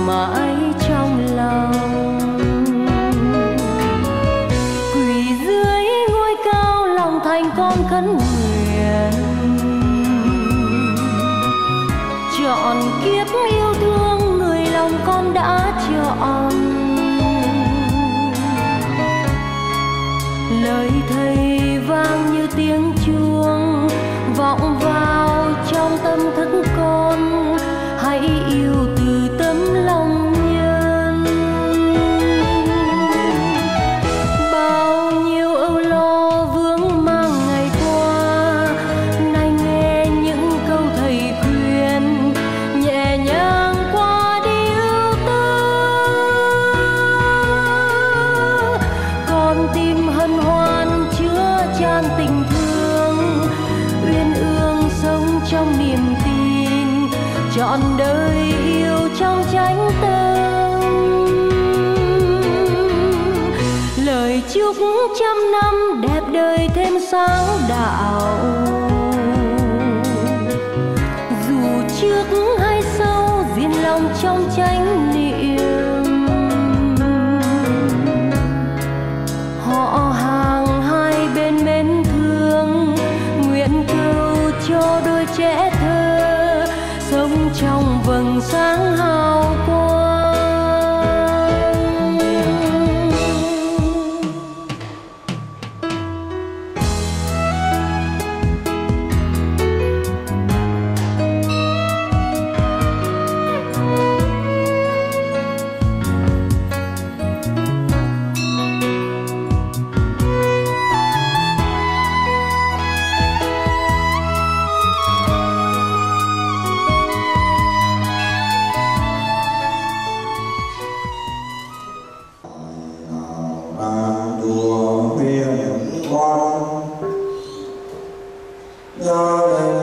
mãi trong lòng. Quỳ dưới ngôi cao lòng thành con khấn nguyện, chọn kiếp yêu thương người lòng con đã chọn. Lời thầy vang như tiếng chuông vọng vào trong tâm thức con, hãy yêu từ tấm lòng nhân. Bao nhiêu âu lo vướng mang ngày qua, nay nghe những câu thầy khuyên nhẹ nhàng qua đi ưu tư. Con tim hân hoan chứa chan tình thương, uyên ương sống trong niềm tin, trọn đời yêu trong chánh tâm. Lời chúc trăm năm đẹp đời thêm sáng đạo, dù trước hay sau diên lòng trong chánh niệm. Họ hàng hai bên mến thương, nguyện cầu cho đôi trẻ thơ sống trong vầng sáng hào quang. Chùa Huyền Quang gia đình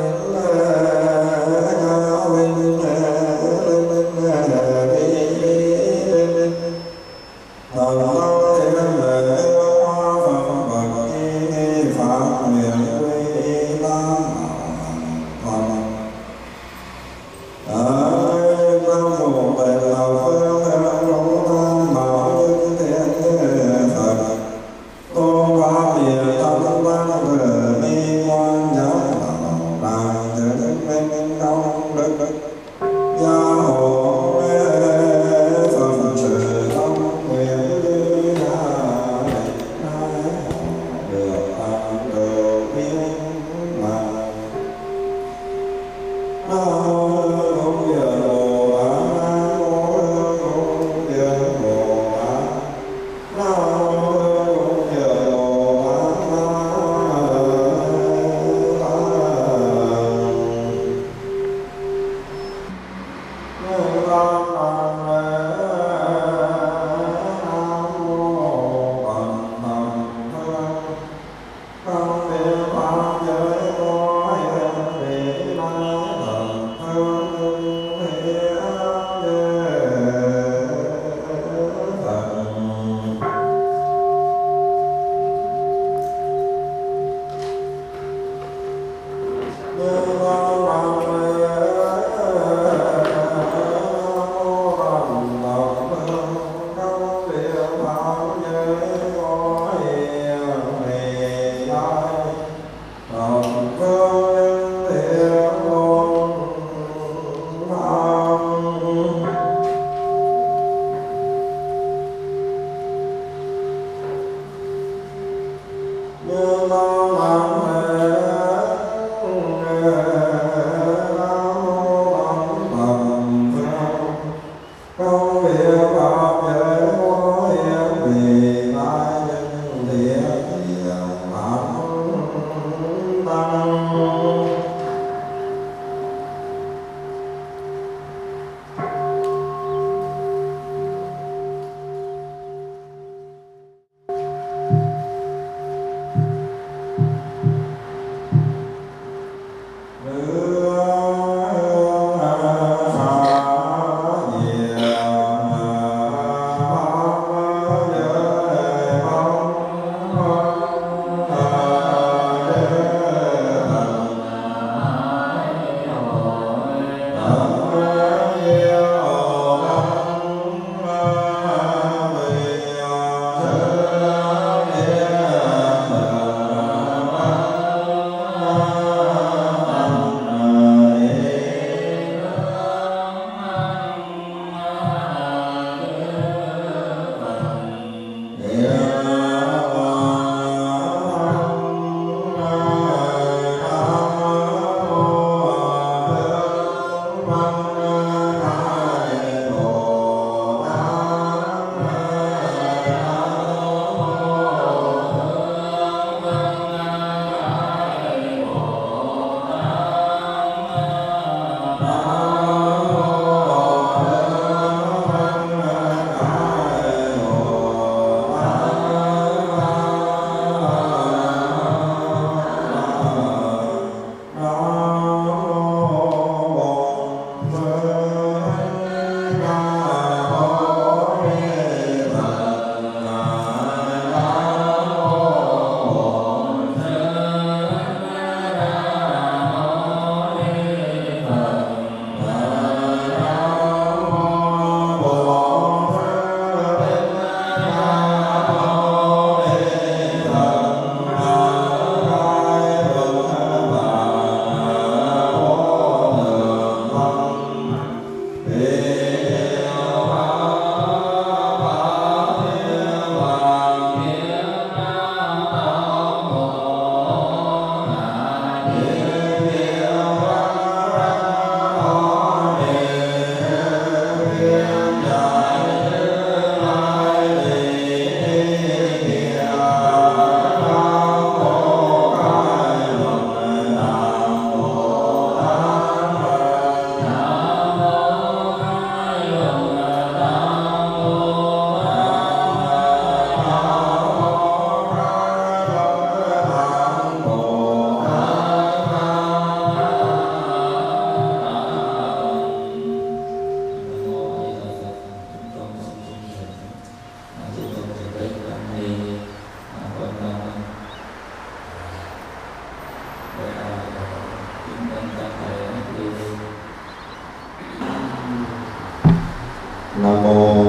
Nam mô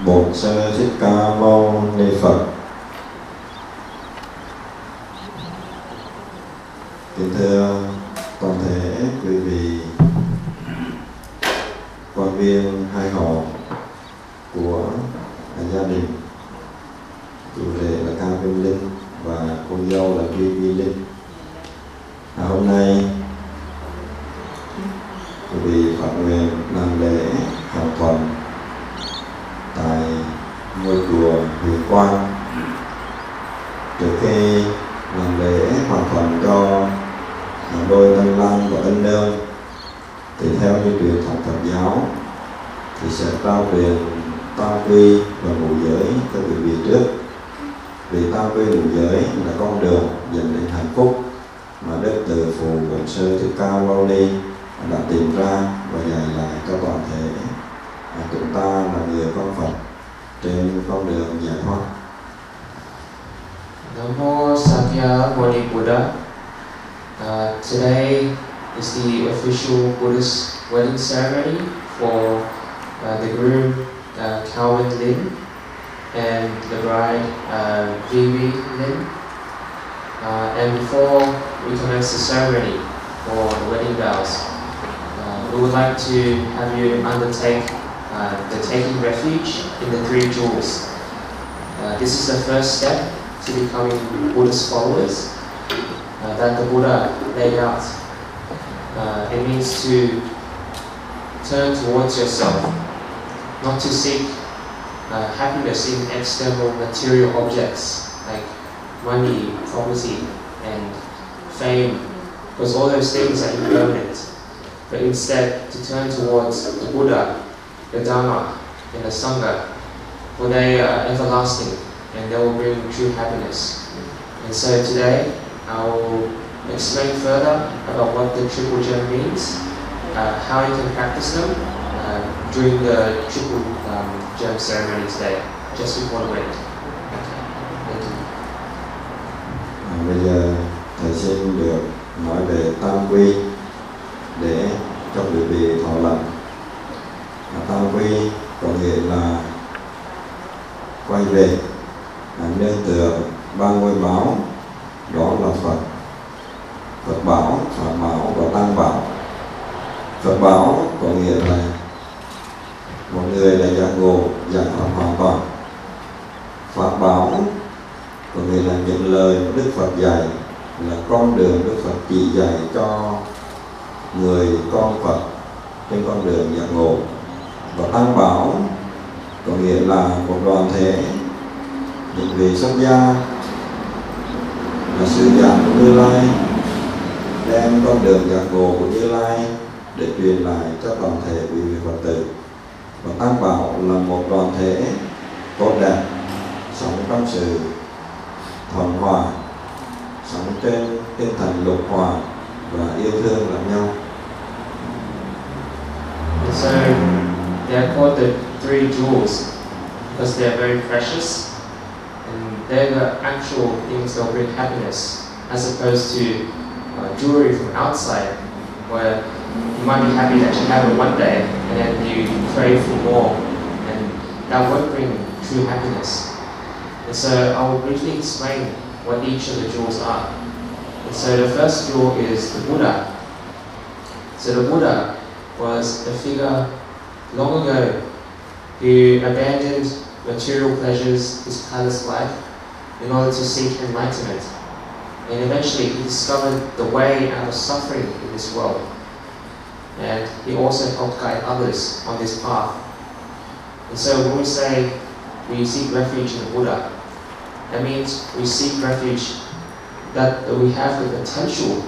Bổn Sư Thích Ca Mâu Ni Phật. Kính thưa toàn thể quý vị quan viên hai họ của gia đình, chủ rể là Ca Vinh Linh và cô dâu là VyVy Linh. Hôm nay quý vị phát nguyện làm lễ học Thuận tại ngôi chùa Huyền Quang. Trước khi làm lễ hòa thuận cho đôi tân lang và tân nương, thì theo như truyền thống Phật giáo thì sẽ trao truyền tam quy và ngũ giới cho quý vị trước. Vì tam quy ngũ giới là con đường dẫn đến hạnh phúc mà Đức Từ Phụ Bổn Sư Thích Ca Mâu Ni đã tìm ra và dạy lại cho toàn thể chúng ta là người con Phật trên con đường giải thoát. Namo Sakyamuni Buddha. Today is the official Buddhist wedding ceremony for the groom Calvin Lin and the bride VyVy Lin. And before we commence the ceremony for the wedding vows, we would like to have you undertake the taking refuge in the three jewels. This is the first step to becoming Buddhist followers that the Buddha laid out. It means to turn towards yourself, not to seek happiness in external material objects like money, property, and fame, because all those things are impermanent. But instead to turn towards the Buddha, the Dharma, and the Sangha, for they are everlasting and they will bring true happiness. And so today I will explain further about what the triple gem means, how you can practice them during the triple gem ceremony today, just before the wedding. Okay. Thank you. Bây giờ thầy xin được nói về tam quy để cho quý vị thọ lệnh. Tam quy có nghĩa là quay về, nương tựa ba ngôi báo, đó là Phật, Phật bảo, Pháp bảo và Tăng bảo. Phật bảo có nghĩa là một người đã giác ngộ, giải thoát hoàn toàn. Pháp bảo có nghĩa là những lời Đức Phật dạy, là con đường Đức Phật chỉ dạy cho người con Phật trên con đường giác ngộ. Và Tăng bảo có nghĩa là một đoàn thể, những vị xuất gia là sứ giả của Như Lai, đem con đường giác ngộ của Như Lai để truyền lại cho toàn thể quý vị Phật tử. Và Tăng bảo là một đoàn thể tốt đẹp, sống trong sự thuận hòa, sống trên tinh thần lục hòa và yêu thương lẫn nhau. So they are called the three jewels because they are very precious, and they're the actual things that bring happiness, as opposed to jewelry from outside, where you might be happy that you have it one day, and then you crave for more, and that won't bring true happiness. And so I will briefly explain what each of the jewels are. And so the first jewel is the Buddha. So the Buddha was a figure long ago who abandoned material pleasures, his palace life, in order to seek enlightenment. And eventually he discovered the way out of suffering in this world. And he also helped guide others on this path. And so when we say we seek refuge in the Buddha, that means we seek refuge that we have the potential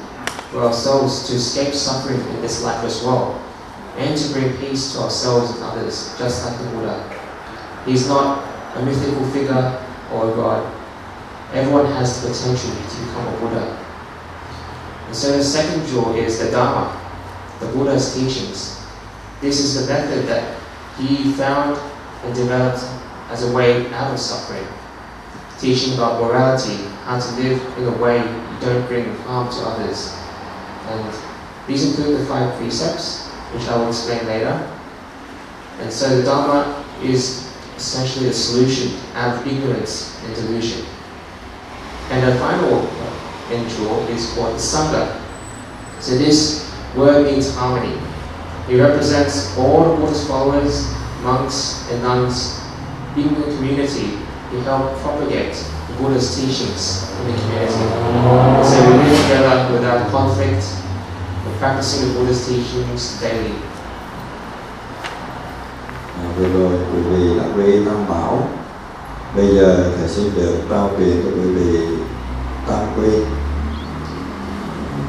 for ourselves to escape suffering in this life as well, and to bring peace to ourselves and others, just like the Buddha. He's not a mythical figure or a god. Everyone has the potential to become a Buddha. And so the second jewel is the Dharma, the Buddha's teachings. This is the method that he found and developed as a way out of suffering, teaching about morality, how to live in a way you don't bring harm to others. And these include the 5 precepts, which I will explain later. And so the Dharma is essentially a solution out of ignorance and delusion. And the final end jewel is called the Sangha. So this word means harmony. It represents all the Buddha's followers, monks and nuns in the community to help propagate the Buddha's teachings in the community. So we live together without conflict, we're practicing the Buddha's teachings daily. Vừa rồi quý vị đã quy y tam bảo. Bây giờ thầy xin được trao truyền cho quý vị tam quy.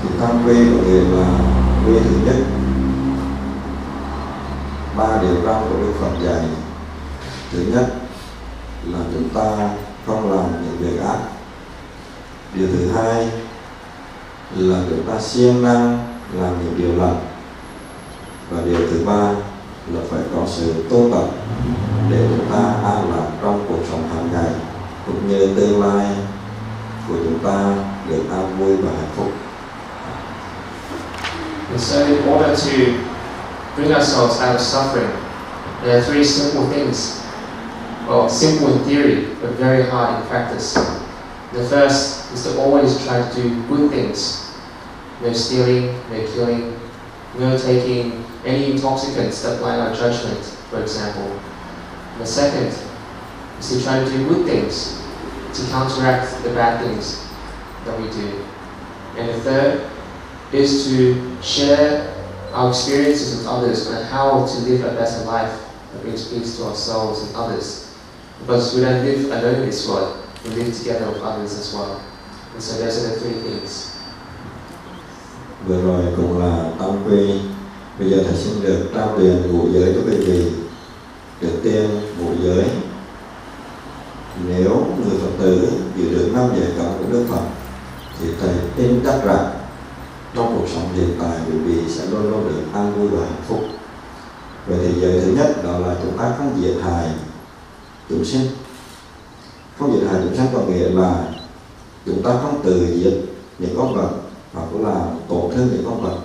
Thì tam quy có nghĩa là quy thứ nhất, 3 điều răn của Đức Phật dạy. Thứ nhất là chúng ta không làm những việc ác. Điều thứ hai là chúng ta siêng năng làm những điều lành. Và điều thứ ba là phải có sự tu tập để chúng ta an lạc trong cuộc sống hàng ngày, cũng như tương lai của chúng ta được an vui và hạnh phúc. And so in order to bring ourselves out of suffering, there are 3 simple things. Well, simple in theory, but very hard in practice. The first is to always try to do good things. No stealing, no killing, no taking any intoxicants that blind our judgment, for example. And the second is to try to do good things to counteract the bad things that we do. And the third is to share our experiences with others on how to live a better life that brings peace to ourselves and others. Because we don't live alone in this world, we live together with others as well. And so those are the 3 things. Vừa rồi cũng là tam quy. Bây giờ thầy xin được trao truyền ngũ giới cho quý vị. Trước tiên ngũ giới, nếu người Phật tử giữ được 5 giới cấm của Đức Phật thì thầy tin chắc rằng trong cuộc sống hiện tại quý vị sẽ luôn luôn được an vui và hạnh phúc. Vậy thì giới thứ nhất đó là chúng ta không giết hại chúng sinh. Không giết hại chúng sinh có nghĩa là chúng ta không tự giết những con vật hoặc là tổn thương những con vật,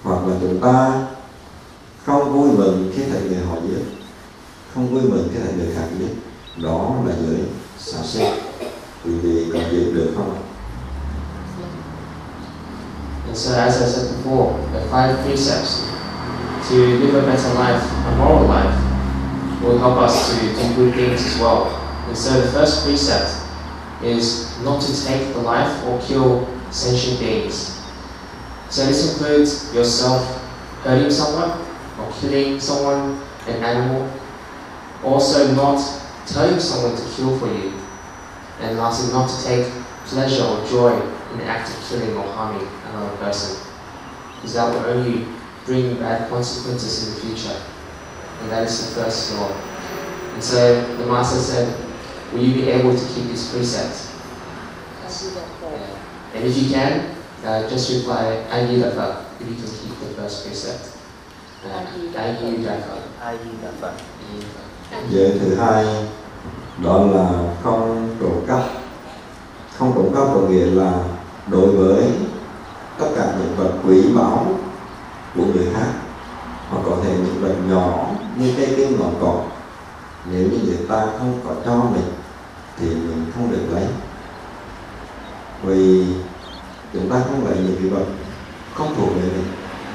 hoặc là chúng ta không vui mừng khi thấy người họ giết, không vui mừng khi thấy người khác giết. Đó là giới xả sinh. Quý vị có giữ được không ạ? And so as I said before, the 5 precepts to live a better life, a moral life, will help us to do good things as well. And so the first precept is not to take the life or kill sentient beings. So this includes yourself hurting someone or killing someone, an animal. Also not telling someone to kill for you. And lastly, not to take pleasure or joy in the act of killing or harming another person. Because that will only bring bad consequences in the future. And that is the first law. And so the Master said, will you be able to keep this precept? And if you can, just reply, I need a Phật, if you can keep the first precept. I need a Phật. Giới thứ hai đó là không trộm cắp. Không trộm cắp có nghĩa là đối với tất cả những vật quý báu của người khác, hoặc có thể những vật nhỏ như cây kim ngọn cỏ, nếu như người ta không có cho mình thì mình không được lấy. Vì chúng ta không lấy những cái vật không thuộc về mình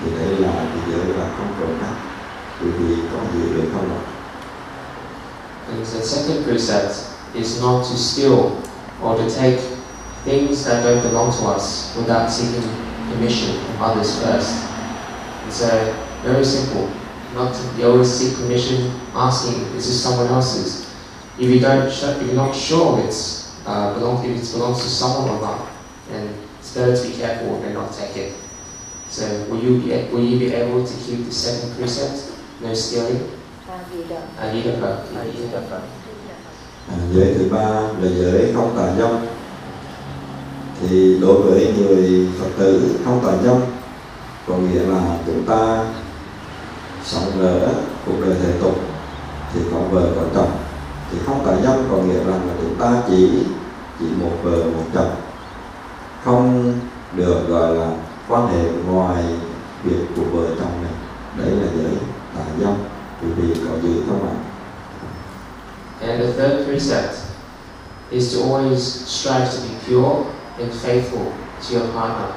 thì đây là cái giới là không trộm cắp. Quý vị có giữ được không ạ? And the second precept is not to steal or to take things that don't belong to us without seeking permission from others first. And so, very simple. Not to always seek permission, asking, is this someone else's? If you're not sure if it belongs to someone or not, then it's better to be careful and not take it. So, will you be able to keep the second precept? No stealing. Giới thứ ba là giới không tà dâm. Thì đối với người Phật tử, không tà dâm có nghĩa là chúng ta sống ở cuộc đời thể tục thì có vợ có chồng. Thì không tà dâm có nghĩa rằng là chúng ta chỉ một vợ một chồng, không được gọi là quan hệ ngoài việc của vợ chồng này. Đấy là giới tà dâm. quý vị có giữ không ạ? And the third precept is to always strive to be pure and faithful to your partner.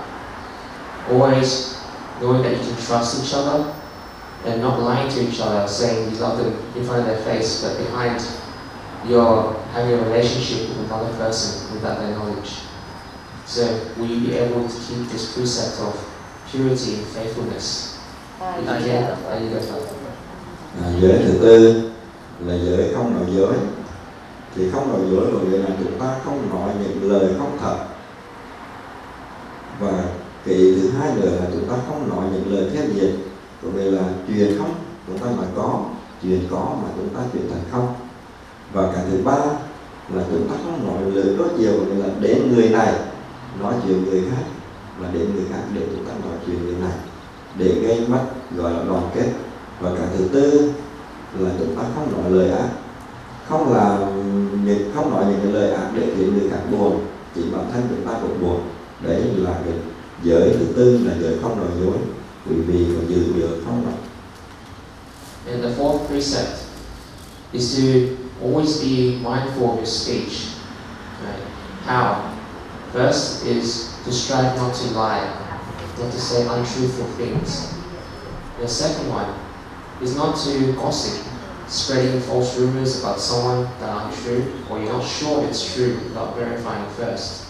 Always knowing that you can trust each other and not lying to each other, saying you love them in front of their face, but behind you're having a relationship with another person without their knowledge. So will you be able to keep this precept of purity and faithfulness? If you can, there you go. Giới thứ tư là giới không nói dối. Thì không nói dối có nghĩa là chúng ta không nói những lời không thật. Và cái thứ hai nữa là chúng ta không nói những lời thiên diệt. Có nghĩa là chuyện không chúng ta nói có, chuyện có mà chúng ta chuyện thành không. Và cái thứ ba là chúng ta không nói lời đối chiều, có nghĩa là đến người này nói chuyện người khác, và đến người khác để chúng ta nói chuyện người này, để gây mất gọi là đoàn kết. Và cái thứ tư là chúng ta không nói lời ác, không nói những cái lời ác để khiến người khác buồn, chỉ bản thân chúng ta cũng buồn. Đấy là cái giới thứ tư, là giới không nói dối. Quý vị có giữ được không ạ? And the fourth precept is to always be mindful of your speech. Right? How? First is to strive not to lie, not to say untruthful things. The second one is not to gossip, spreading false rumors about someone that aren't true, or you're not sure it's true without verifying first.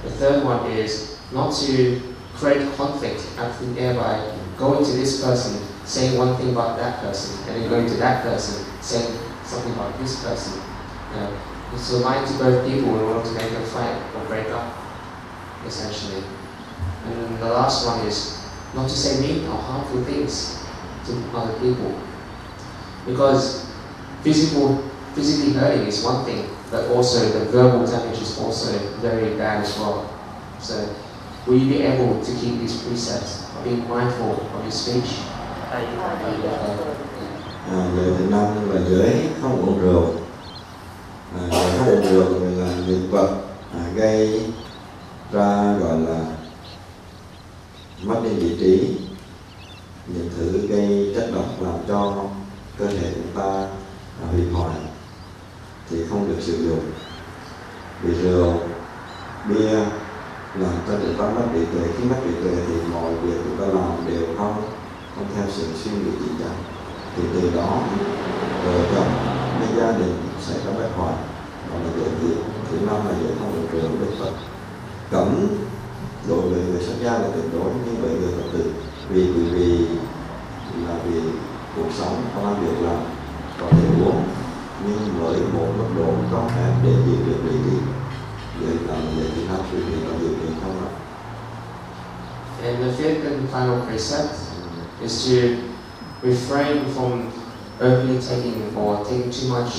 The third one is not to create conflict out of thin air by going to this person, saying one thing about that person, and then going to that person, saying something about this person. It's a lie to both people in order to make them fight or break up, essentially. And the last one is not to say mean or harmful things to other people. Because physically hurting is one thing, but also the verbal damage is also very bad as well. So will you be able to keep these precepts, being mindful of your speech? Giới thứ năm là giới không uống rượu. Giới không uống rượu là những vật gây ra gọi là mất đi vị trí, những thứ gây chất độc làm cho cơ thể chúng ta hủy hoại thì không được sử dụng. Vì rượu, bia làm cho chúng ta mất trí tuệ. Khi mất trí tuệ thì mọi việc chúng ta làm đều không theo sự suy nghĩ chính xác. Thì từ đó vợ chồng hay gia đình sẽ có bất hòa. Đó là giới thiệu. Thứ năm là giới không uống rượu. Đức Phật cấm đối với người xuất gia là tuyệt đối, nhưng với người Phật tử vì vì cuộc sống có việc làm có thể uống, nhưng với một mức độ có phép để giữ được lý trí. Vậy là giới thứ năm quý vị có giữ được không ạ? And the fifth and final precept is to refrain from openly taking too much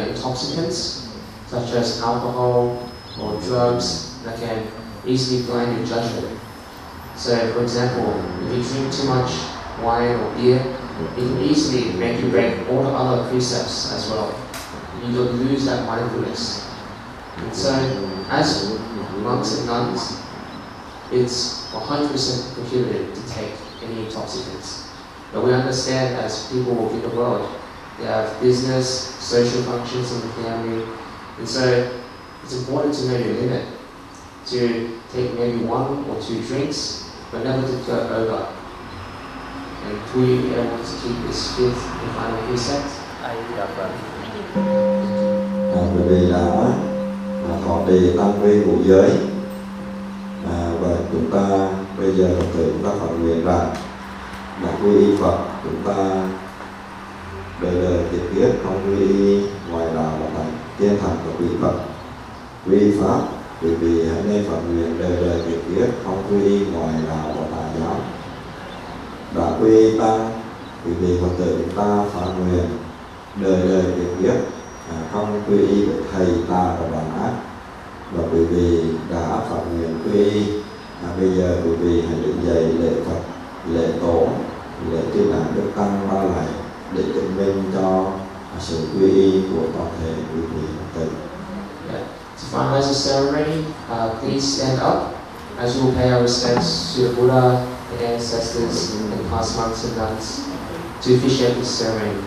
intoxicants, such as alcohol or drugs that can easily blind your judgment. So, for example, if you drink too much wine or beer, it can easily make you break all the other precepts as well. You will lose that mindfulness. And so, as monks and nuns, it's 100% prohibited to take any intoxicants. But we understand as people in the world, they have business, social functions in the family, and so it's important to know your limit, to take maybe 1 or 2 drinks, but never to go over. And will you be able to keep this fifth and final precept? Bởi vì đã thọ trì tam quy ngũ giới, và chúng ta bây giờ Phật tử chúng ta phát nguyện rằng đã quy y Phật, chúng ta đời đời kiếp kiếp không quy y ngoài đạo và thành tiên thành của quy Phật. Quy Pháp, quý vị hãy nên phát nguyện đời đời kiếp kiếp không quy y ngoài đạo và tà giáo. Đã quy y Tăng, quý vị Phật tử chúng ta phát nguyện đời đời kiếp kiếp không quy y với thầy tà và đàn ác. Và quý vị đã phát nguyện quy y, bây giờ quý vị hãy đứng dậy lễ Phật, lễ tổ, lễ chư Đại Đức Tăng ba lạy để chứng minh cho sự quy y của toàn thể quý vị Phật tử. To finalize the ceremony, please stand up as we will pay our respects to the Buddha, the ancestors, and past monks and nuns. to officiate this ceremony.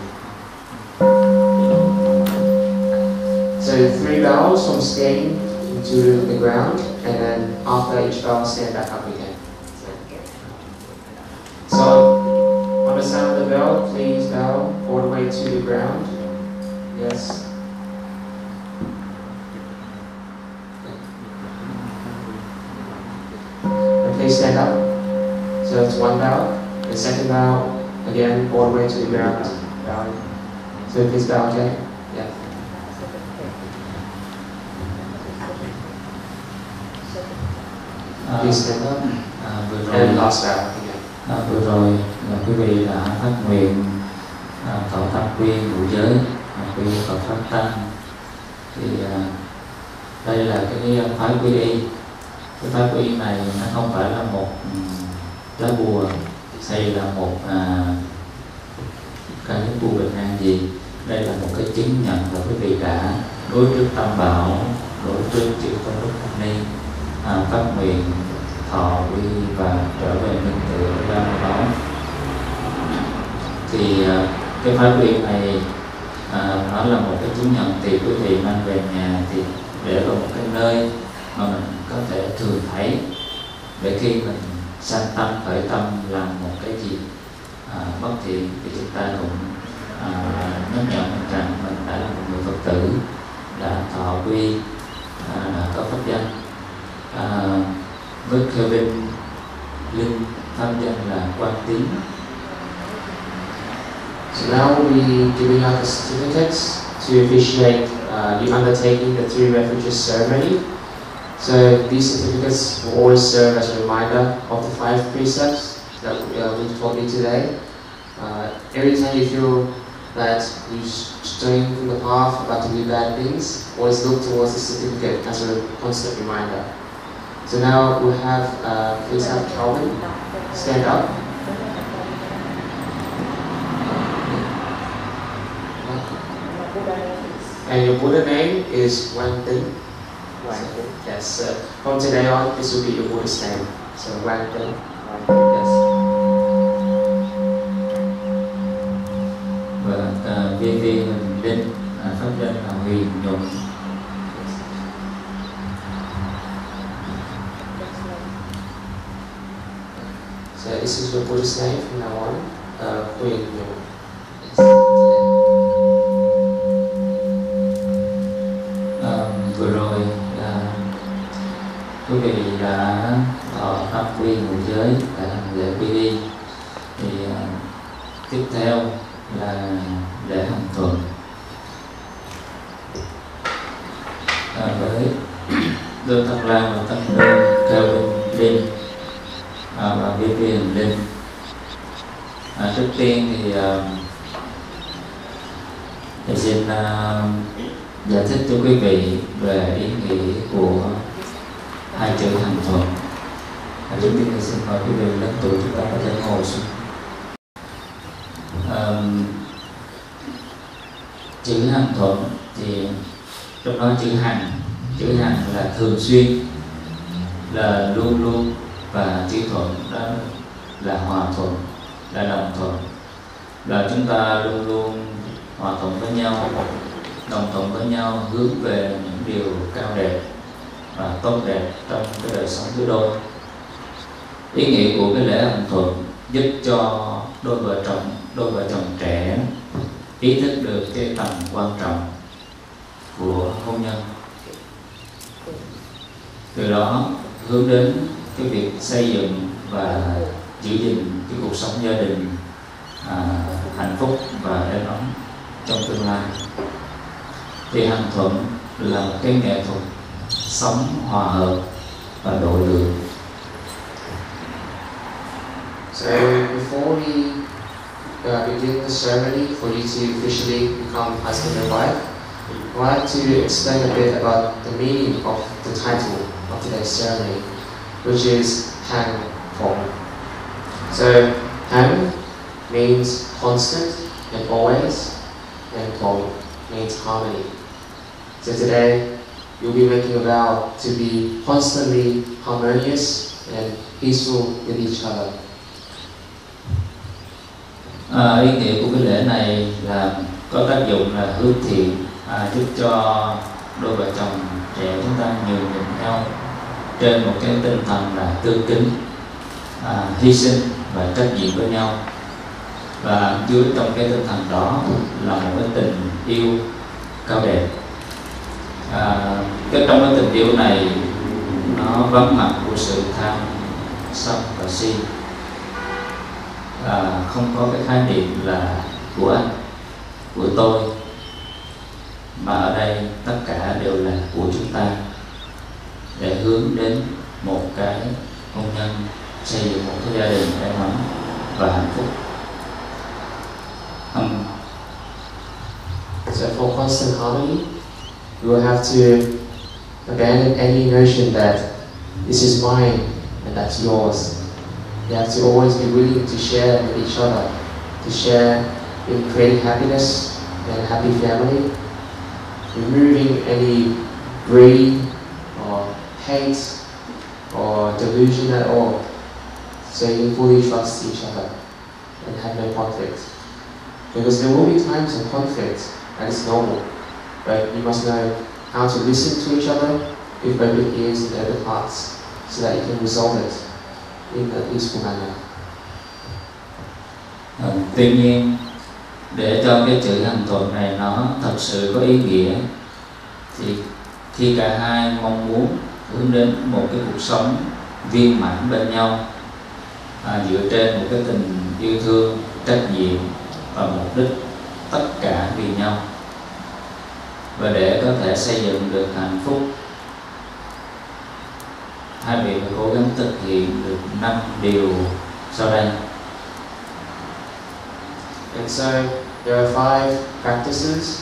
So 3 bows from standing into the ground, and then after each bow, stand back up again. So on the sound of the bell, please bow all the way to the ground. Yes. And please stand up. So it's 1 bow. The second bow, again, all the way to the ground. Bowing. So please bow again. Yeah. Please stand up. And last bow again. Vừa rồi là quý vị đã phát nguyện thọ tam quy ngũ giới, quy Phật pháp tăng. Thì đây là cái phái quy y. Cái phái quy y này nó không phải là một lá bùa hay là một cái bùa bình an gì. Đây là một cái chứng nhận là quý vị đã đối trước tam bảo, đối trước chư Tôn Đức Phật Ni, phát nguyện thọ quy và trở về nương tựa ra đó. Thì cái phái quy này nó là một cái chứng nhận, thì quý vị mang về nhà thì để vào một cái nơi mà mình có thể thường thấy, để khi mình sanh tâm khởi tâm làm một cái gì bất thiện thì chúng ta cũng nhắc nhở mình rằng mình đã là một người Phật tử, đã thọ quy, đã có pháp danh với Kevin Linh, pháp danh là Quang Tín. So now we giving out the certificates to officiate you undertaking the 3 refuges ceremony. So these certificates will always serve as a reminder of the 5 precepts that we taught you today. Every time you feel that you're straying from the path, about to do bad things, always look towards the certificate as a constant reminder. So now we'll have, please have Calvin stand up. And your Buddha name is Quang Tín. Yes, from today on, this will be your Buddhist name. So Quang Tín. Yes. Và VyVy Huỳnh Linh, pháp danh là Huyền Nhung. So this is your Buddhist name from now on, Huyền Nhung. Vừa rồi quý vị đã thọ tam quy ngũ giới, đã làm lễ quy y. Thì tiếp theo là lễ Hằng Thuận với Đơn Thanh Lan và Tân Đơn Kevin Linh và VyVy Huỳnh Linh. Trước tiên thì thầy xin giải thích cho quý vị về ý nghĩa của 2 chữ Hằng Thuận. Trước tiên thì xin mời quý vị lớn tuổi chúng ta có thể ngồi xuống. Chữ Hằng Thuận thì trong đó chữ Hằng là thường xuyên, là luôn luôn, và chữ Thuận đó là hòa thuận, là đồng thuận, là chúng ta luôn luôn hòa thuận với nhau, đồng thuận với nhau, hướng về những điều cao đẹp và tốt đẹp trong cái đời sống thứ đôi. Ý nghĩa của cái lễ Hằng Thuận giúp cho đôi vợ chồng trẻ ý thức được cái tầm quan trọng của hôn nhân, từ đó hướng đến cái việc xây dựng và giữ gìn cái cuộc sống gia đình hạnh phúc và êm ấm trong tương lai. Thì Hằng Thuận là một cái nghệ thuật sống hòa hợp và độ lượng. So before we begin the ceremony for you to officially become husband and wife, I'd like to explain a bit about the meaning of the title of today's ceremony, which is Hằng Thuận. So Hằng means constant and always, and Thuận means harmony. So today you'll be making a vow to be constantly harmonious and peaceful with each other. Ý nghĩa của cái lễ này là có tác dụng là hướng thiện, giúp cho đôi vợ chồng trẻ chúng ta nhường nhịn nhau trên một cái tinh thần là tương kính, hy sinh và trách nhiệm với nhau. Và dưới trong cái tinh thần đó là một cái tình yêu cao đẹp. Trong cái tình yêu này nó vắng mặt của sự tham, sân và si. Không có cái khái niệm là của anh, của tôi, mà ở đây tất cả đều là của chúng ta, để hướng đến một cái hôn nhân, xây dựng một cái gia đình êm ấm và hạnh phúc. So for constant harmony, we will have to abandon any notion that this is mine and that's yours. You have to always be willing to share with each other, to share in creating happiness and a happy family, removing any greed or hate or delusion at all, so you can fully trust each other and have no conflict. Because there will be times of conflict, and it's normal, but you must know how to listen to each other with open ears and open hearts, so that you can resolve it in a peaceful manner. Tuy nhiên, để cho cái chữ hằng thuận này nó thật sự có ý nghĩa, thì khi cả hai mong muốn hướng đến một cái cuộc sống viên mãn bên nhau, dựa trên một cái tình yêu thương, trách nhiệm và mục đích tất cả vì nhau, và để có thể xây dựng được hạnh phúc, hai vị phải cố gắng thực hiện được 5 điều sau đây. And so there are 5 practices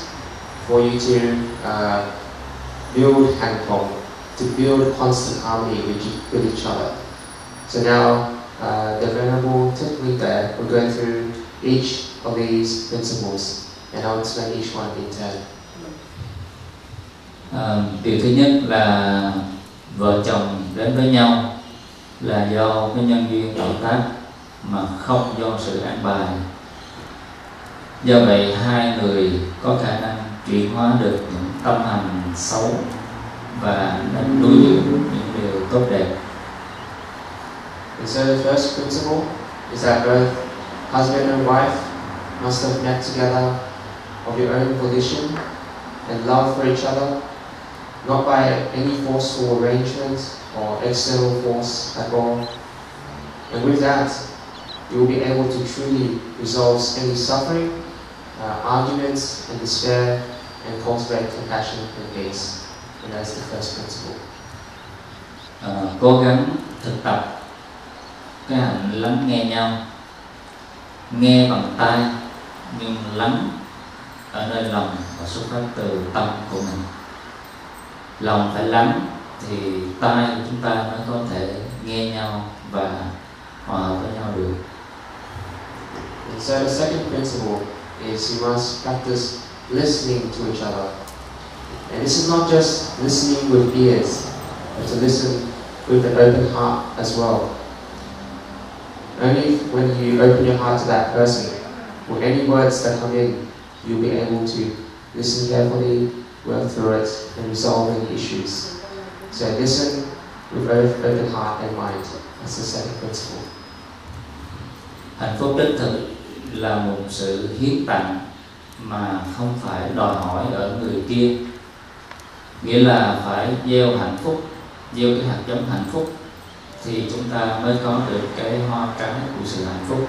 for you to build hành, to build constant harmony with each other. So now the Venerable typically there will go through each of these principles, and I'll explain each one in turn. Điều thứ nhất là vợ chồng đến với nhau là do cái nhân duyên tạo tác, mà không do sự an bài. Do vậy hai người có khả năng chuyển hóa được những tâm hành xấu và đánh nuôi dưỡng những điều tốt đẹp. And so the first principle is that both husband and wife must have met together of your own volition and love for each other, not by any forceful arrangement or external force at all. And with that, you will be able to truly resolve any suffering, arguments and despair, and cultivate compassion and peace. And that's the first principle. Cố gắng thực tập cái hạnh lắng nghe nhau, nghe bằng tai nhưng lắng ở nơi lòng và xuất phát từ tâm của mình. Lòng phải lắng thì tai của chúng ta mới có thể nghe nhau và hòa hợp với nhau được. And so the second principle is you must practice listening to each other. And this is not just listening with ears, but to listen with an open heart as well. Only when you open your heart to that person, with any words that come in, you'll be able to listen carefully, work through it, and resolve any issues. So listen with open heart and mind. That's the second principle. Hạnh phúc đích thực là một sự hiến tặng mà không phải đòi hỏi ở người kia. Nghĩa là phải gieo hạnh phúc, gieo cái hạt giống hạnh phúc thì chúng ta mới có được cái hoa trái của sự hạnh phúc.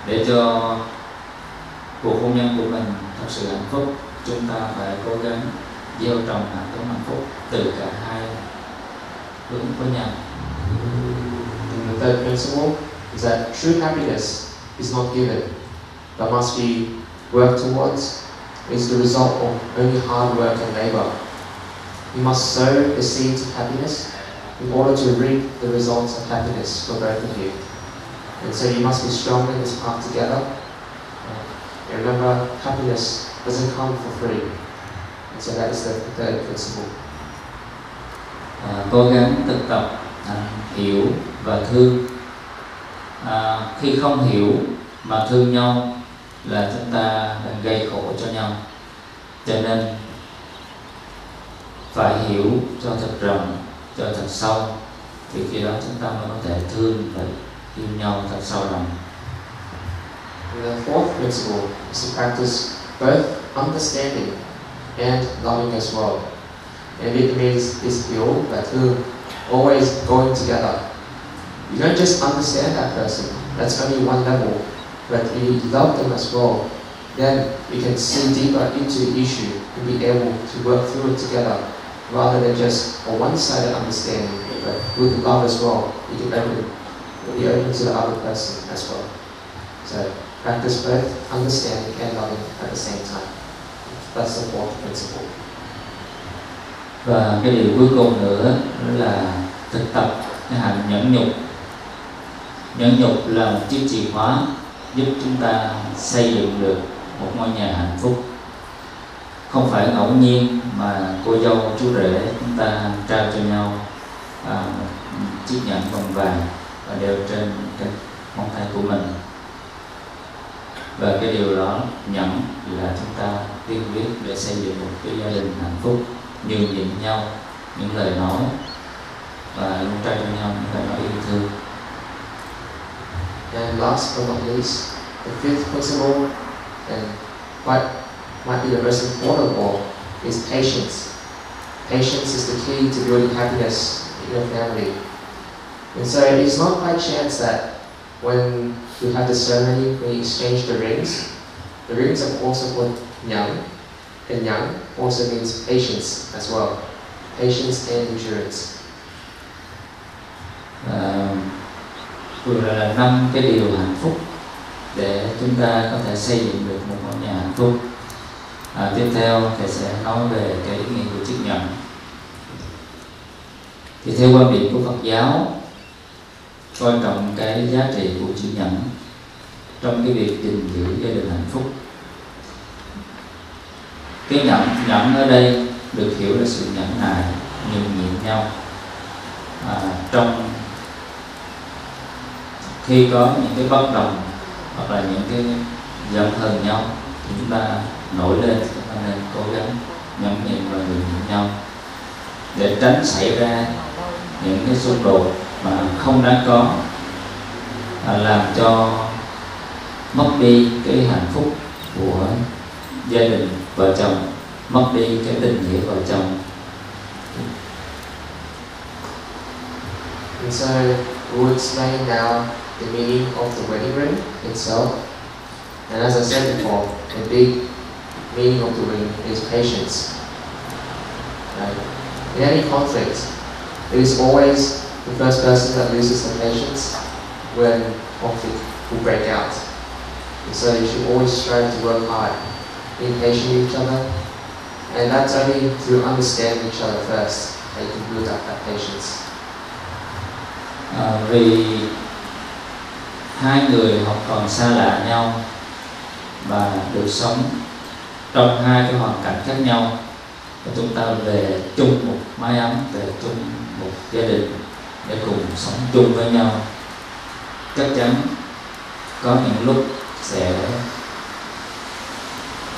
Để cho cuộc hôn nhân của mình thật sự hạnh phúc, chúng ta phải cố gắng gieo trồng hạt giống hạnh phúc từ cả hai hướng với nhau. And the third principle is that true happiness is not given, but must be worked towards. It's the result of only hard work and labor. You must sow the seeds of happiness in order to reap the results of happiness for both of you. And so you must be strong in this path together. And remember, happiness doesn't come for free. And so that is the third principle. Cố gắng thực tập hiểu và thương. Khi không hiểu Mà thương nhau là chúng ta đang gây khổ cho nhau. Cho nên phải hiểu cho thật rộng, cho thật sâu, thì khi đó chúng ta mới có thể thương và yêu nhau thật sâu rộng. The fourth principle is to practice both understanding and loving as well. In Vietnamese is hiểu và thương, always going together. You don't just understand that person, that's only one level, but if you love them as well, then you can see deeper into the issue and be able to work through it together, rather than just a one-sided understanding, but with love as well, you can be open to the other person as well. So practice both understanding and loving at the same time. That's the fourth principle. Và cái điều cuối cùng nữa đó là thực tập cái hành nhẫn nhục. Nhẫn nhục là một chiếc chìa khóa giúp chúng ta xây dựng được một ngôi nhà hạnh phúc. Không phải ngẫu nhiên mà cô dâu chú rể chúng ta trao cho nhau một chiếc nhẫn vòng vàng và đeo trên cái ngón tay của mình. Và cái điều đó nhẫn là chúng ta tiên quyết để xây dựng một cái gia đình hạnh phúc, nhường nhịn nhau những lời nói và luôn trao cho nhau những lời nói yêu thương. And last but not least, the fifth principle, and what might be the most important of all, is patience. Patience is the key to building happiness in your family. And so it's not by chance that when you have the ceremony, when you exchange the rings are also called nhẫn, and nhẫn also means patience as well. Patience and endurance. Vừa là 5 cái điều hạnh phúc để chúng ta có thể xây dựng được một ngôi nhà hạnh phúc. Tiếp theo thầy sẽ nói về cái ý nghĩa của chiếc nhẫn. Thì theo quan điểm của Phật giáo, coi trọng cái giá trị của chữ nhẫn trong cái việc gìn giữ gia đình hạnh phúc. Cái nhẫn ở đây được hiểu là sự nhẫn nại, nhường nhịn nhau. Trong khi có những cái bất đồng hoặc là những cái giận hờn nhau thì chúng ta nổi lên, chúng ta nên cố gắng nhẫn nhịn và nhường nhịn nhau để tránh xảy ra những cái xung đột mà không đáng có, làm cho mất đi cái hạnh phúc của gia đình vợ chồng, mất đi cái tình nghĩa vợ chồng. And so we'll explain now the meaning of the wedding ring itself. And as I said before, the big meaning of the ring is patience. In any conflict, it is always the first person that loses the patience when conflict will break out. And so you should always strive to work hard, being patient with each other, and that's only through understanding each other first that you can build up that patience. Vì hai người họ còn xa lạ nhau và được sống trong hai cái hoàn cảnh khác nhau, và chúng ta về chung một mái ấm, về chung một gia đình để cùng sống chung với nhau, chắc chắn có những lúc sẽ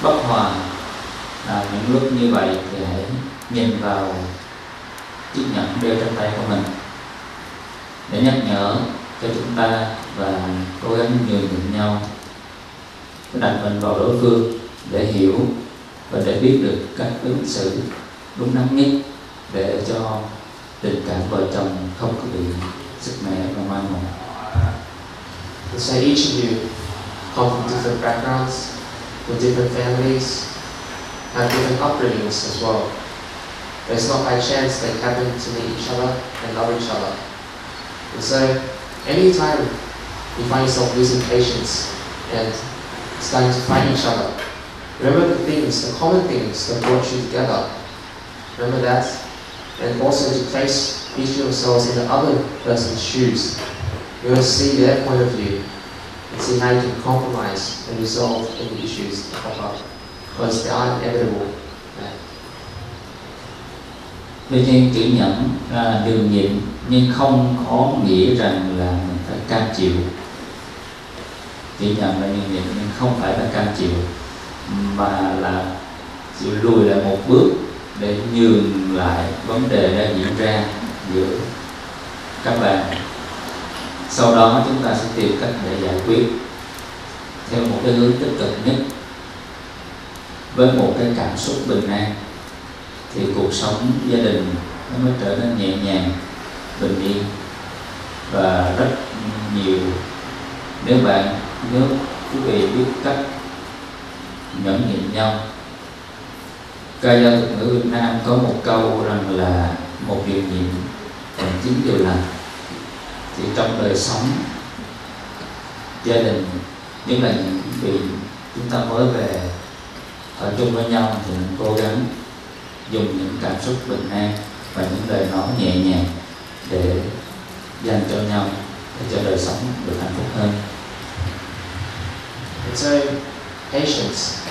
bất hòa. Những lúc như vậy thì hãy nhìn vào chiếc nhẫn đeo trên tay của mình để nhắc nhở cho chúng ta và cố gắng nhường nhịn nhau, đặt mình vào đối phương để hiểu và để biết được cách ứng xử đúng đắn nhất để cho tình cảm vợ chồng không có bị sức mẻ và mai một. So each of you come from different backgrounds, with different families, have different upbringings as well. But it's not by chance they happen to meet each other and love each other. And so anytime you find yourself losing patience and starting to fight each other, remember the things, the common things that brought you together. Remember that, and also to place each of yourselves in the other person's shoes. You will see their point of view and see how you can compromise and resolve any issues that pop up, because they are inevitable. Tuy nhiên chữ nhẫn là nhường nhịn, nhưng không có nghĩa rằng là mình phải cam chịu. chỉ nhận là nhường nhịn nhưng không phải là cam chịu, mà là chịu lùi lại một bước để nhường lại vấn đề đang diễn ra giữa các bạn. Sau đó chúng ta sẽ tìm cách để giải quyết theo một cái hướng tích cực nhất, với một cái cảm xúc bình an, thì cuộc sống gia đình nó mới trở nên nhẹ nhàng, bình yên và rất nhiều. Nếu quý vị biết cách nhẫn nhịn nhau. Ca dao tục ngữ Việt Nam có một câu rằng là một điều nhịn còn 9 điều lành. Thì trong đời sống gia đình, nhất là những vị chúng ta mới về ở chung với nhau, thì mình cố gắng dùng những cảm xúc bình an và những lời nói nhẹ nhàng để dành cho nhau, để cho đời sống được hạnh phúc hơn. And so, patience.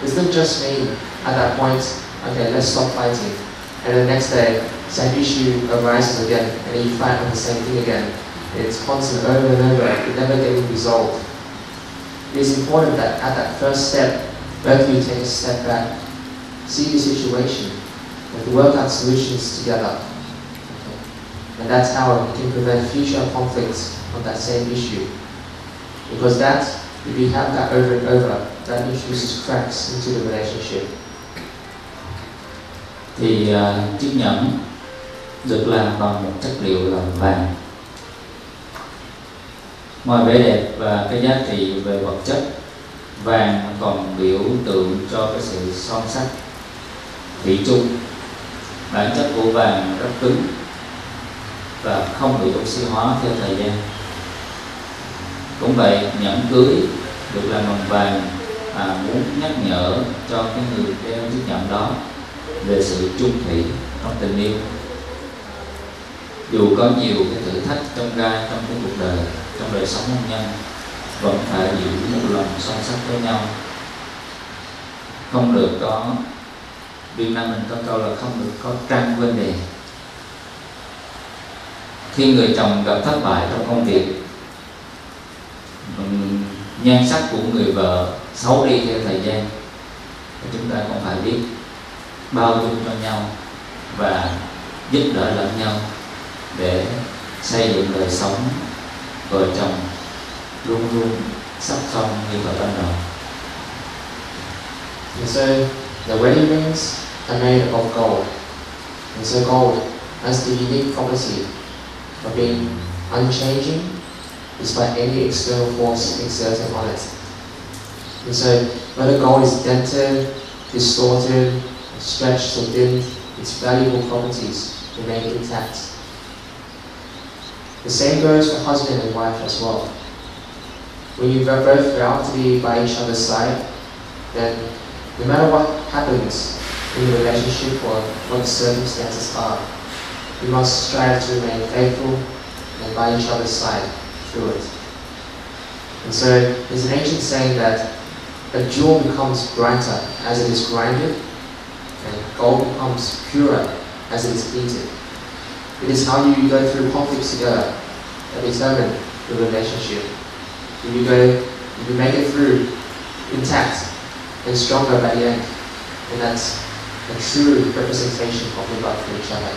It's not just mean at that point, okay, let's stop fighting, and the next day, same issue arises again, and then you fight on the same thing again. It's constant over and over, it never getting resolved. It is important that at that first step, both of you take a step back, see the situation, and work out solutions together. Okay. And that's how you can prevent future conflicts on that same issue. Because that, if you have that over and over, that introduces cracks into the relationship. Thì chiếc nhẫn được làm bằng một chất liệu là vàng. Ngoài vẻ đẹp và cái giá trị về vật chất, vàng còn biểu tượng cho cái sự son sắt, thủy chung. Bản chất của vàng rất cứng và không bị oxy hóa theo thời gian. Cũng vậy, nhẫn cưới được làm bằng vàng muốn nhắc nhở cho cái người đeo chiếc nhẫn đó về sự chung thủy trong tình yêu. Dù có nhiều cái thử thách trong gai trong cái cuộc đời, trong đời sống hôn nhân, vẫn phải giữ một lòng son sắt với nhau. Không được có, Việt Nam mình có câu là không được có trăng bên đề. Khi người chồng gặp thất bại trong công việc, nhan sắc của người vợ xấu đi theo thời gian, thì chúng ta cũng phải biết bao dung cho nhau và giúp đỡ lẫn nhau để xây dựng đời sống vợ chồng luôn luôn sắc son như vợ ban đầu. And so the wedding rings are made of gold. And so gold has the unique property of being unchanging despite any external force exerting on it. And so whether gold is dented, distorted, stretched or dimmed, its valuable properties remain intact. The same goes for husband and wife as well. When you both vow to be by each other's side, then no matter what happens in the relationship or what the circumstances are, you must strive to remain faithful and by each other's side through it. And so there's an ancient saying that a jewel becomes brighter as it is grinded, and gold becomes purer as it is heated. It is how you go through conflicts together that determine the relationship. If you make it through intact and stronger by the end, and that's a true representation of your love for each other.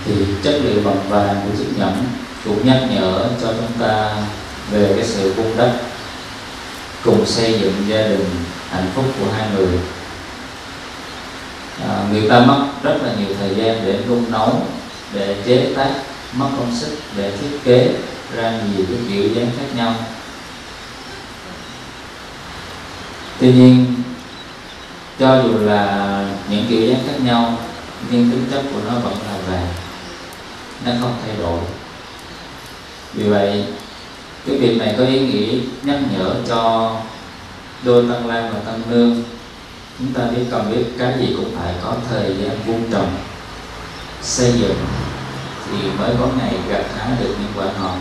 Thì chất liệu bằng vàng của chiếc nhẫn cũng nhắc nhở cho chúng ta về cái sự vun đắp, cùng xây dựng gia đình hạnh phúc của hai người. Người ta mất rất là nhiều thời gian để nung nấu, để chế tác, mất công sức để thiết kế ra nhiều cái kiểu dáng khác nhau. Tuy nhiên, cho dù là những kiểu dáng khác nhau, nhưng tính chất của nó vẫn là vàng, nó không thay đổi. Vì vậy, cái việc này có ý nghĩa nhắc nhở cho đôi tân lang và tân nương. Chúng ta cần biết cái gì cũng phải có thời gian vun trồng, xây dựng thì mới có ngày gặt hái được những quả ngọt.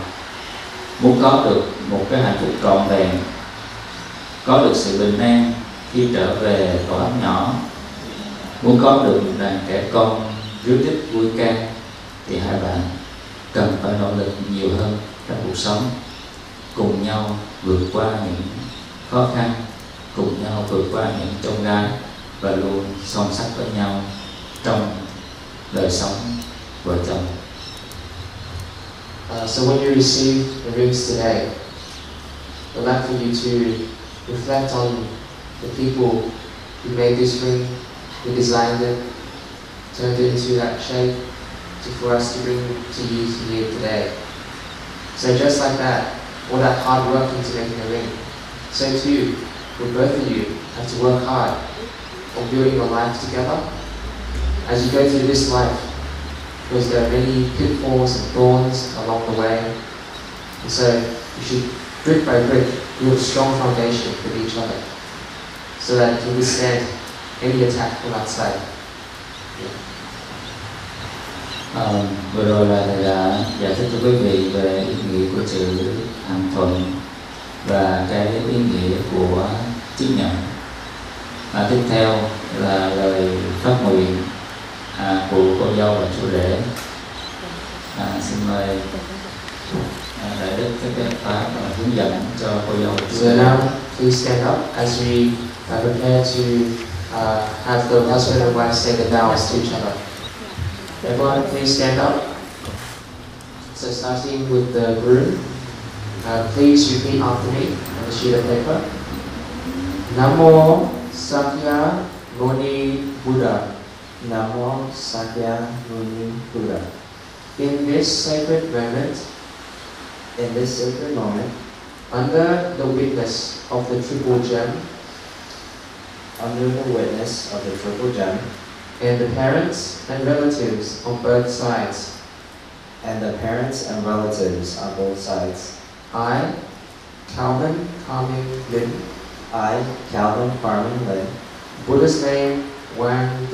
Muốn có được một cái hạnh phúc trọn vẹn, có được sự bình an khi trở về tổ ấm nhỏ, muốn có được đàn trẻ con ríu rít vui ca, thì hai bạn cần phải nỗ lực nhiều hơn trong cuộc sống. cùng nhau vượt qua những khó khăn, cùng nhau vượt qua những chông gai và luôn son sắt với nhau trong đời sống vợ chồng. So when you receive the rings today, I'd like for you to reflect on the people who made this ring, who designed it, turned it into that shape for us to bring to you here today. So just like that, all that hard work into making a ring, so too will both of you have to work hard on building your life together as you go through this life, because there are many pitfalls and thorns along the way, and so you should brick by brick build a strong foundation with each other so that you can withstand any attack from outside. Vừa rồi là thầy đã giải thích cho quý vị về ý nghĩa của chữ Hằng Thuận và cái ý nghĩa của chiếc nhẫn. Tiếp theo là lời phát nguyện của cô dâu và chú rể. Xin mời đại đức các pháp hướng dẫn cho cô dâu và chú So rể. now please stand up as we prepare to have the husband and wife say the vows to each other. Everyone, please stand up. So starting with the groom, please repeat after me on the sheet of paper. Namo Sakya Muni Buddha. Namo Sakya Muni Buddha. In this sacred moment, under the witness of the triple gem, and the parents and relatives on both sides, I, Calvin Carming Lin, Buddha's name Wang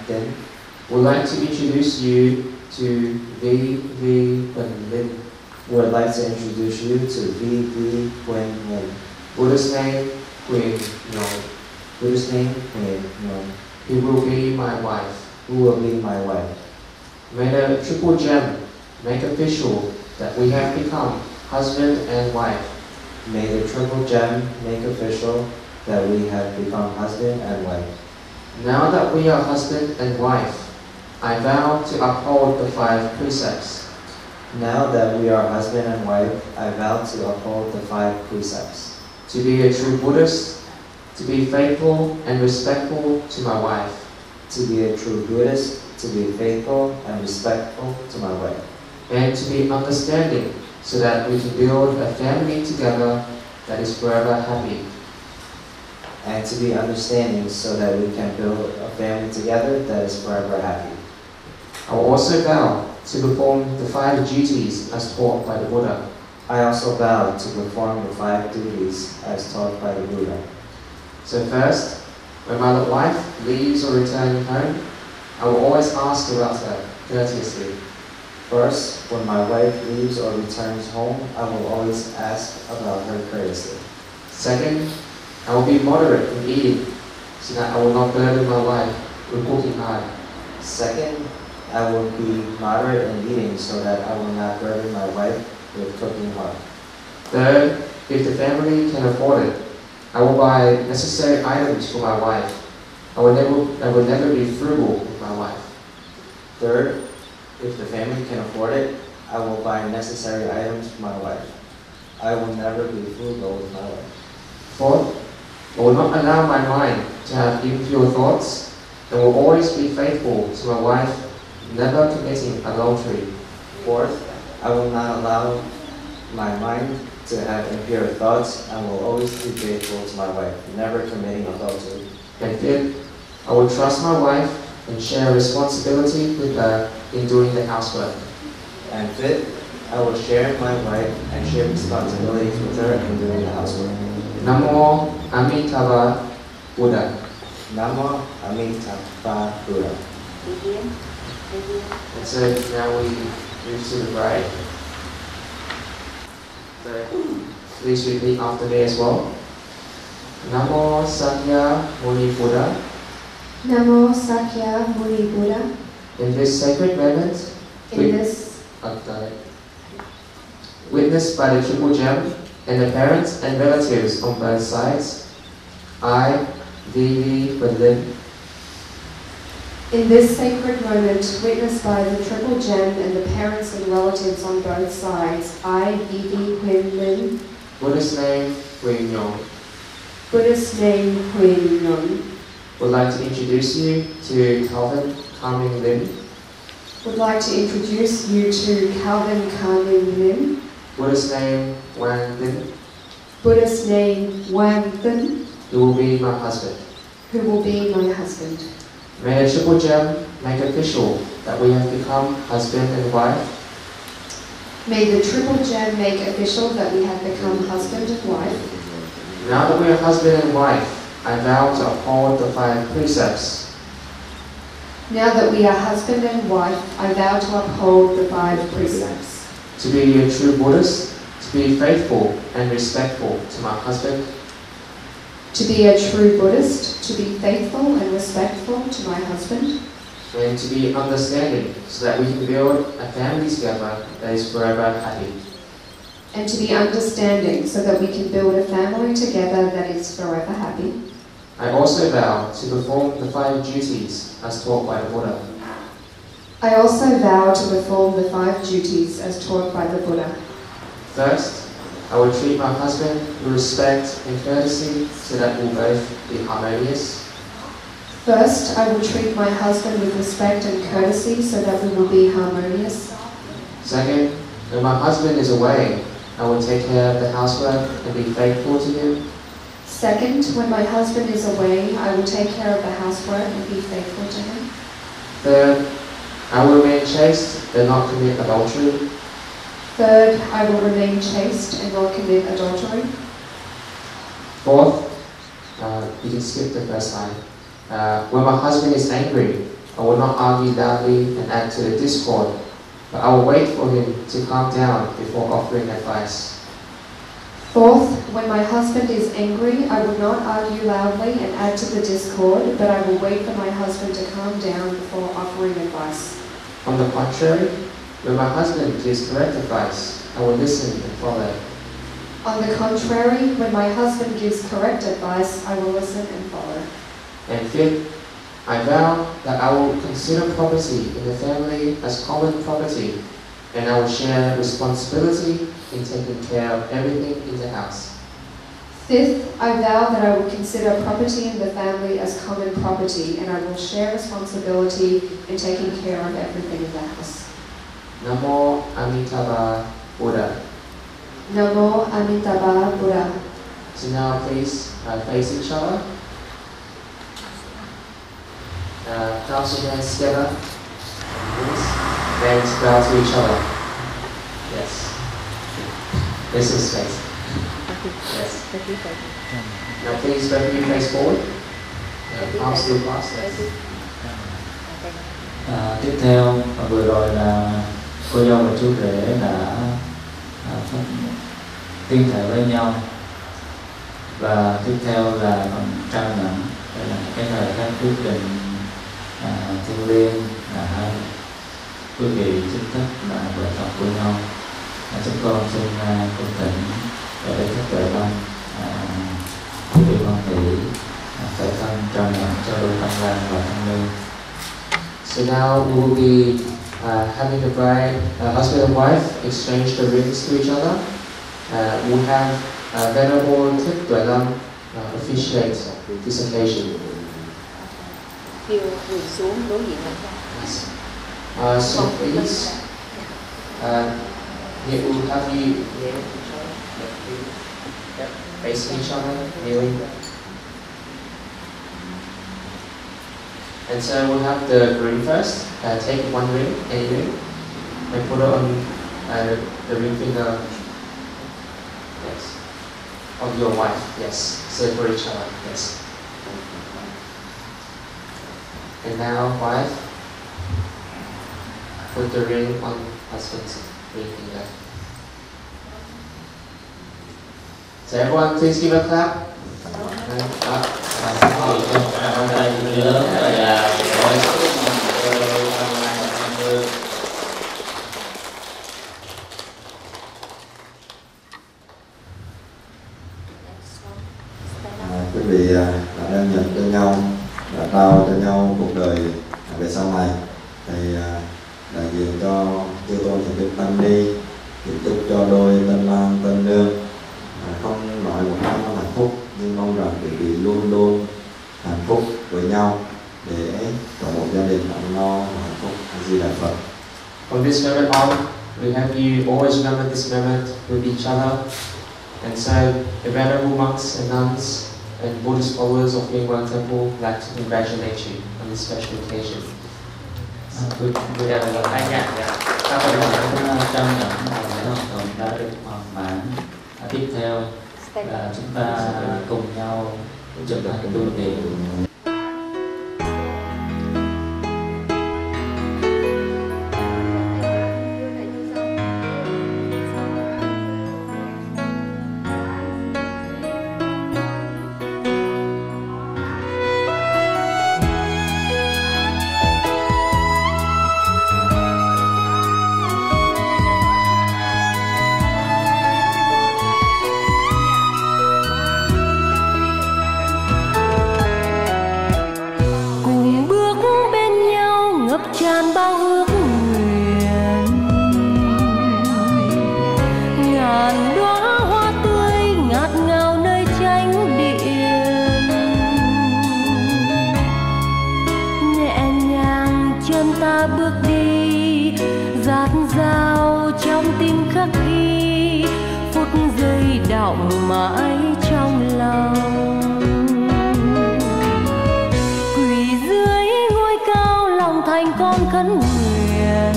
Din, would like to introduce you to VyVy Lin. Buddha's name Huyền Nhung. He will be my wife. May the triple gem make official that we have become husband and wife. Now that we are husband and wife, I vow to uphold the 5 precepts. To be a true Buddhist, to be faithful and respectful to my wife, and to be understanding so that we can build a family together that is forever happy. I will also vow to perform the 5 duties as taught by the Buddha. So first, when my wife leaves or returns home, I will always ask about her courteously. Second, I will be moderate in eating so that I will not burden my wife with working hard. Third, if the family can afford it, I will buy necessary items for my wife. I will never be frugal with my wife. Fourth, I will not allow my mind to have impure thoughts and will always be faithful to my wife, never committing adultery. And fifth, I will trust my wife and share responsibility with her in doing the housework. Namo Amitabha Buddha. And so now we move to the bride. So please repeat after me as well. Namo Sakya Muni Buddha. Namo Sakya Muni Buddha. In this sacred moment, In this witnessed by the triple gem and the parents and relatives on both sides, I, VyVy, Lin. In this sacred moment, witnessed by the triple gem and the parents and relatives on both sides, I, VyVy, Lin. Buddha's name, Huyền Nhung. Buddha's name, Huyền Nhung. Would like to introduce you to Calvin Carming Lim. Would like to introduce you to Calvin Carming Lim. Buddha's name, Wang Lin. Buddha's name, Wang Lin. Who will be my husband. Who will be my husband. May the triple gem make official that we have become husband and wife. May the triple gem make official that we have become husband and wife. Now that we are husband and wife, I vow to uphold the 5 precepts. Now that we are husband and wife, I vow to uphold the 5 precepts. To be a true Buddhist, to be faithful and respectful to my husband. To be a true Buddhist, to be faithful and respectful to my husband. And to be understanding so that we can build a family together that is forever happy. And to be understanding so that we can build a family together that is forever happy. I also vow to perform the 5 duties as taught by the Buddha. I also vow to perform the 5 duties as taught by the Buddha. First, I will treat my husband with respect and courtesy so that we'll both be harmonious. First, I will treat my husband with respect and courtesy so that we will be harmonious. Second, when my husband is away, I will take care of the housework and be faithful to him. Second, when my husband is away, I will take care of the housework and be faithful to him. Third, I will remain chaste and not commit adultery. Third, I will remain chaste and not commit adultery. Fourth, you can skip the first line. When my husband is angry, I will not argue loudly and add to the discord, but I will wait for him to calm down before offering advice. Fourth, when my husband is angry, I will not argue loudly and add to the discord, but I will wait for my husband to calm down before offering advice. On the contrary, when my husband gives correct advice, I will listen and follow. On the contrary, when my husband gives correct advice, I will listen and follow. And fifth, I vow that I will consider property in the family as common property, and I will share responsibility in taking care of everything in the house. Fifth, I vow that I will consider property in the family as common property, and I will share responsibility in taking care of everything in the house. Namo Amitabha Buddha. Namo Amitabha Buddha. So now please face each other. Clasp your hands together. Then bow to each other. Yes. This is space. Yes. Now please both of you face forward. Arms still crossed. Tiếp theo, vừa rồi là cô dâu và chú rể đã tuyên thệ với nhau, và tiếp theo là phần trao nhận. Đây là cái lời các quyết định thiêng liêng là hai quý vị chính thức là vợ chồng của nhau. Chúng con xin cung thỉnh để các tuệ long quý vị hoan hỷ khởi thân trao nhận cho đôi tân lang và tân nương. So now we will be having the bride, husband and wife exchange the rings to each other. We'll have Venerable Thích Tuệ Lâm officiate this occasion. So please, we'll have you facing each other, kneeling. And so we'll have the groom first. Take one ring, any ring, and put it on the ring finger. Yes, of your wife. Yes, so for each other. Yes. And now, wife, put the ring on husband's ring finger. So everyone, please give a clap. vị đã đang nhận cho nhau, đã trao cho nhau cuộc đời về sau này. Thầy đại diện cho chư tôn thầy Đức Tăng Ni kính chúc cho đôi tân lang tân nương không nói một năm hạnh phúc, nhưng mong rằng quý vị luôn luôn hạnh phúc với nhau để có một gia đình ấm no và hạnh phúc. A Di Đà Phật. From this moment on, we have you always remember this moment with each other. And so, the venerable monks and nuns and Buddhist followers of Huyền Quang Temple would like to congratulate you on this special occasion. Bây giờ là hai nhạc các bạn trong những lễ hoạt động đã được hoàn mãn. Tiếp theo là chúng ta cùng nhau thực hành tu niệm. tràn bao ước nguyện, ngàn đóa hoa tươi ngát ngào nơi chánh điện. Nhẹ nhàng chân ta bước đi, dạt dào trong tim khắc ghi, phút giây đọng mãi trong lòng. Thành con khấn nguyện,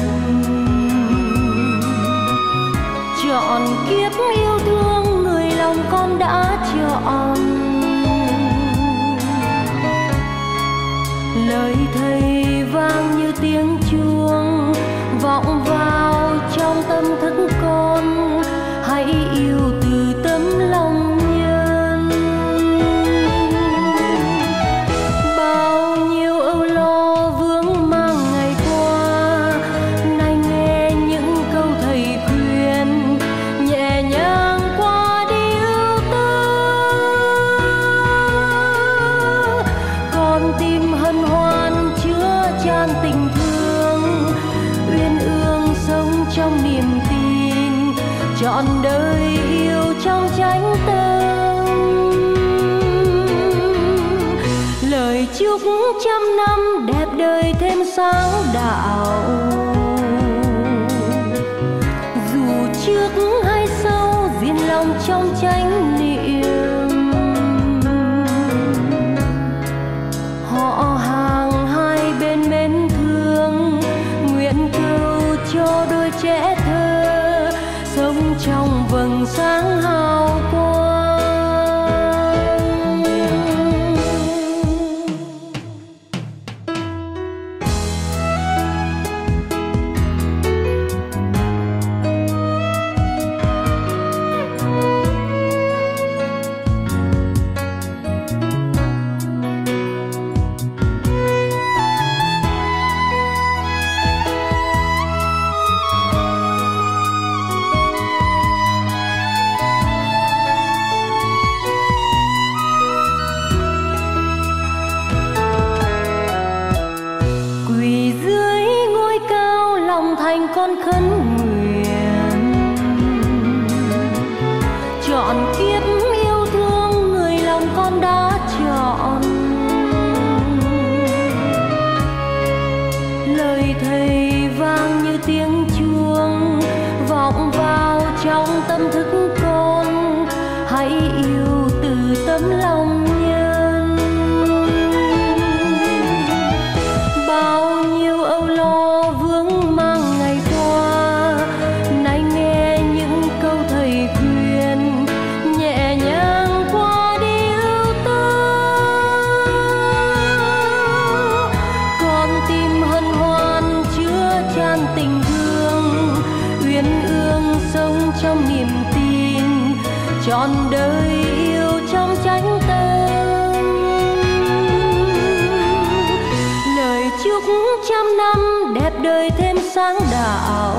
chọn kiếp yêu thương người lòng con đã chọn. Lời thầy vang như tiếng chuông vọng vào trong tâm thức con, hãy yêu từ tấm lòng nhân. Bao nhiêu âu lo vướng mang ngày qua, nay nghe những câu thầy khuyên, nhẹ nhàng qua đi ưu tư. Con tim hân hoan chứa chan tình thương, uyên ương sống trong niềm tin, trọn đời yêu trong chánh tâm. Lời chúc trăm năm đẹp đời thêm sáng đạo, dù trước hay sau diên lòng trong chánh niệm. Họ hàng hai bên mến thương, nguyện cầu cho đôi trẻ thơ sống trong vầng sáng hào quang. Thành con khấn nguyện, chọn kiếp yêu thương người lòng con đã chọn. Lời thầy vang như tiếng chuông vọng vào trong tâm thức con, hãy yêu từ tấm lòng nhân. Bao nhiêu âu lo vướng mang ngày qua, nay nghe những câu thầy khuyên, nhẹ nhàng qua đi ưu tư. Con tim hân hoan chứa chan tình thương, uyên ương sống trong niềm tin, trọn đời yêu trong chánh tâm. Lời chúc trăm năm đẹp đời thêm sáng đạo,